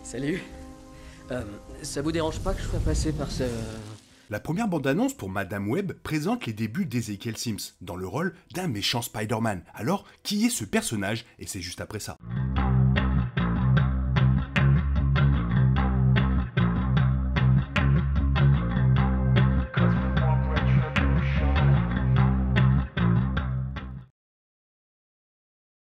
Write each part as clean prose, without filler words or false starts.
Salut. Euh, Ça vous dérange pas que je sois passé par ce... La première bande-annonce pour Madame Web présente les débuts d'Ezekiel Sims, dans le rôle d'un méchant Spider-Man. Alors, qui est ce personnage? Et c'est juste après ça.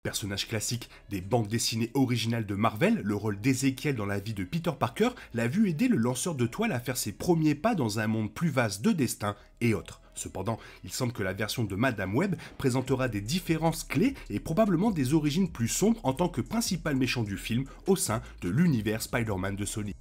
Personnage classique des bandes dessinées originales de Marvel, le rôle d'Ezekiel dans la vie de Peter Parker l'a vu aider le lanceur de toile à faire ses premiers pas dans un monde plus vaste de destin et autres. Cependant, il semble que la version de Madame Web présentera des différences clés et probablement des origines plus sombres en tant que principal méchant du film au sein de l'univers Spider-Man de Sony.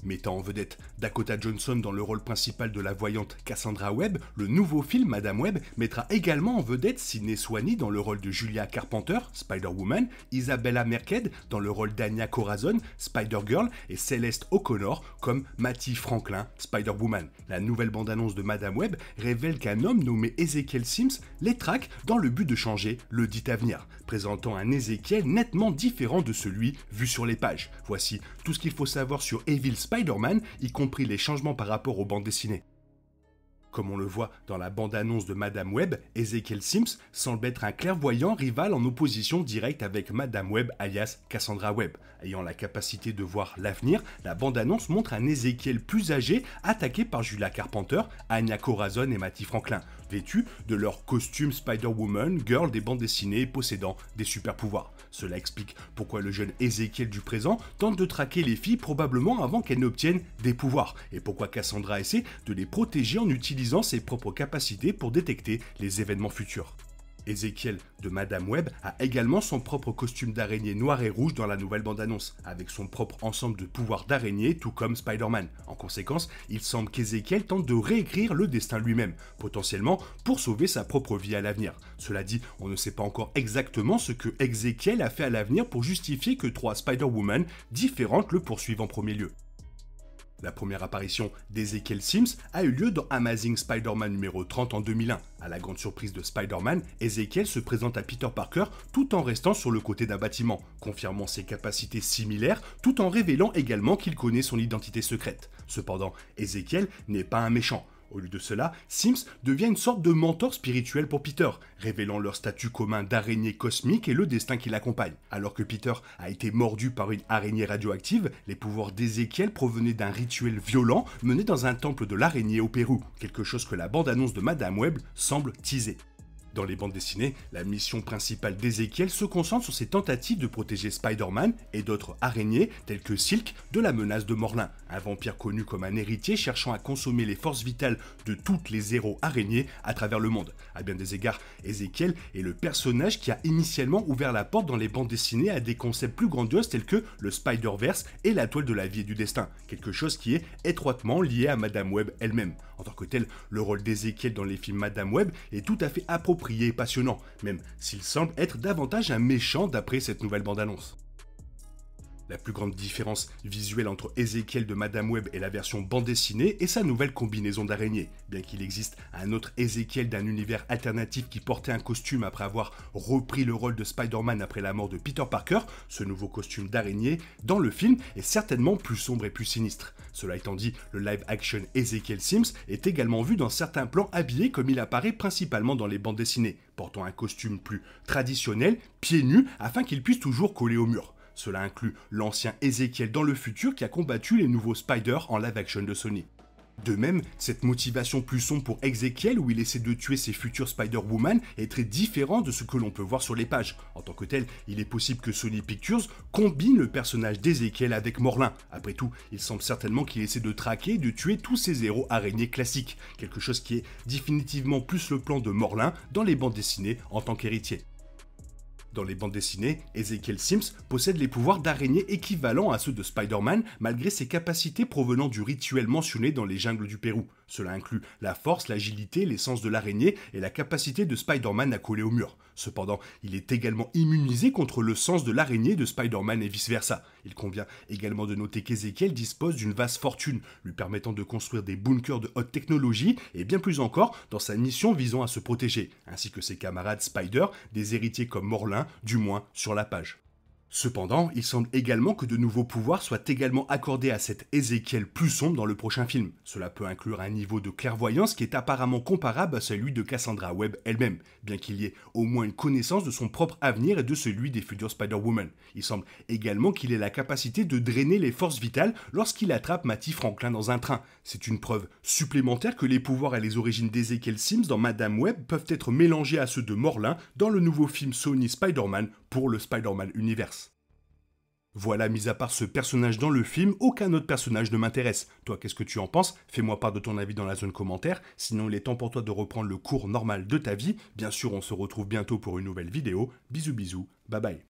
Mettant en vedette Dakota Johnson dans le rôle principal de la voyante Cassandra Webb, le nouveau film Madame Web mettra également en vedette Sydney Sweeney dans le rôle de Julia Carpenter, Spider-Woman, Isabella Merced dans le rôle d'Anya Corazon, Spider-Girl, et Celeste O'Connor comme Mattie Franklin, Spider-Woman. La nouvelle bande-annonce de Madame Web révèle qu'un homme nommé Ezekiel Sims les traque dans le but de changer le dit avenir, présentant un Ezekiel nettement différent de celui vu sur les pages. Voici tout ce qu'il faut savoir sur Evil Spider-Man, y compris les changements par rapport aux bandes dessinées. Comme on le voit dans la bande-annonce de Madame Web, Ezekiel Sims semble être un clairvoyant rival en opposition directe avec Madame Web alias Cassandra Webb. Ayant la capacité de voir l'avenir, la bande-annonce montre un Ezekiel plus âgé attaqué par Julia Carpenter, Anya Corazon et Mattie Franklin, vêtus de leur costume Spider-Woman, girl des bandes dessinées possédant des super-pouvoirs. Cela explique pourquoi le jeune Ezekiel du présent tente de traquer les filles probablement avant qu'elles n'obtiennent des pouvoirs, et pourquoi Cassandra essaie de les protéger en utilisant ses propres capacités pour détecter les événements futurs. Ezekiel de Madame Web a également son propre costume d'araignée noir et rouge dans la nouvelle bande-annonce, avec son propre ensemble de pouvoirs d'araignée, tout comme Spider-Man. En conséquence, il semble qu'Ezekiel tente de réécrire le destin lui-même, potentiellement pour sauver sa propre vie à l'avenir. Cela dit, on ne sait pas encore exactement ce que Ezekiel a fait à l'avenir pour justifier que 3 Spider-Woman différentes le poursuivent en premier lieu. La première apparition d'Ezekiel Sims a eu lieu dans Amazing Spider-Man numéro 30 en 2001. À la grande surprise de Spider-Man, Ezekiel se présente à Peter Parker tout en restant sur le côté d'un bâtiment, confirmant ses capacités similaires tout en révélant également qu'il connaît son identité secrète. Cependant, Ezekiel n'est pas un méchant. Au lieu de cela, Sims devient une sorte de mentor spirituel pour Peter, révélant leur statut commun d'araignée cosmique et le destin qui l'accompagne. Alors que Peter a été mordu par une araignée radioactive, les pouvoirs d'Ezekiel provenaient d'un rituel violent mené dans un temple de l'araignée au Pérou, quelque chose que la bande-annonce de Madame Web semble teaser. Dans les bandes dessinées, la mission principale d'Ezekiel se concentre sur ses tentatives de protéger Spider-Man et d'autres araignées telles que Silk de la menace de Morlun, un vampire connu comme un héritier cherchant à consommer les forces vitales de toutes les héros araignées à travers le monde. À bien des égards, Ezekiel est le personnage qui a initialement ouvert la porte dans les bandes dessinées à des concepts plus grandioses tels que le Spider-Verse et la toile de la vie et du destin, quelque chose qui est étroitement lié à Madame Web elle-même. En tant que tel, le rôle d'Ezekiel dans les films Madame Web est tout à fait approprié et passionnant, même s'il semble être davantage un méchant d'après cette nouvelle bande-annonce. La plus grande différence visuelle entre Ezekiel de Madame Web et la version bande dessinée est sa nouvelle combinaison d'araignées. Bien qu'il existe un autre Ezekiel d'un univers alternatif qui portait un costume après avoir repris le rôle de Spider-Man après la mort de Peter Parker, ce nouveau costume d'araignée dans le film est certainement plus sombre et plus sinistre. Cela étant dit, le live-action Ezekiel Sims est également vu dans certains plans habillé comme il apparaît principalement dans les bandes dessinées, portant un costume plus traditionnel, pieds nus, afin qu'il puisse toujours coller au mur. Cela inclut l'ancien Ezekiel dans le futur qui a combattu les nouveaux Spider en live-action de Sony. De même, cette motivation plus sombre pour Ezekiel où il essaie de tuer ses futurs Spider-Woman est très différente de ce que l'on peut voir sur les pages. En tant que tel, il est possible que Sony Pictures combine le personnage d'Ezekiel avec Morlun. Après tout, il semble certainement qu'il essaie de traquer et de tuer tous ces héros araignées classiques, quelque chose qui est définitivement plus le plan de Morlun dans les bandes dessinées en tant qu'héritier. Dans les bandes dessinées, Ezekiel Sims possède les pouvoirs d'araignée équivalents à ceux de Spider-Man malgré ses capacités provenant du rituel mentionné dans les jungles du Pérou. Cela inclut la force, l'agilité, l'essence de l'araignée et la capacité de Spider-Man à coller au mur. Cependant, il est également immunisé contre le sens de l'araignée de Spider-Man et vice-versa. Il convient également de noter qu'Ezekiel dispose d'une vaste fortune, lui permettant de construire des bunkers de haute technologie et bien plus encore dans sa mission visant à se protéger, ainsi que ses camarades Spider, des héritiers comme Morlun, du moins sur la page. Cependant, il semble également que de nouveaux pouvoirs soient également accordés à cet Ézéchiel plus sombre dans le prochain film. Cela peut inclure un niveau de clairvoyance qui est apparemment comparable à celui de Cassandra Webb elle-même, bien qu'il y ait au moins une connaissance de son propre avenir et de celui des futures Spider-Woman. Il semble également qu'il ait la capacité de drainer les forces vitales lorsqu'il attrape Mattie Franklin dans un train. C'est une preuve supplémentaire que les pouvoirs et les origines d'Ezekiel Sims dans Madame Web peuvent être mélangés à ceux de Morlun dans le nouveau film Sony Spider-Man pour le Spider-Man Universe. Voilà, mis à part ce personnage dans le film, aucun autre personnage ne m'intéresse. Toi, qu'est-ce que tu en penses? Fais-moi part de ton avis dans la zone commentaire, sinon il est temps pour toi de reprendre le cours normal de ta vie. Bien sûr, on se retrouve bientôt pour une nouvelle vidéo. Bisous bisous, bye bye.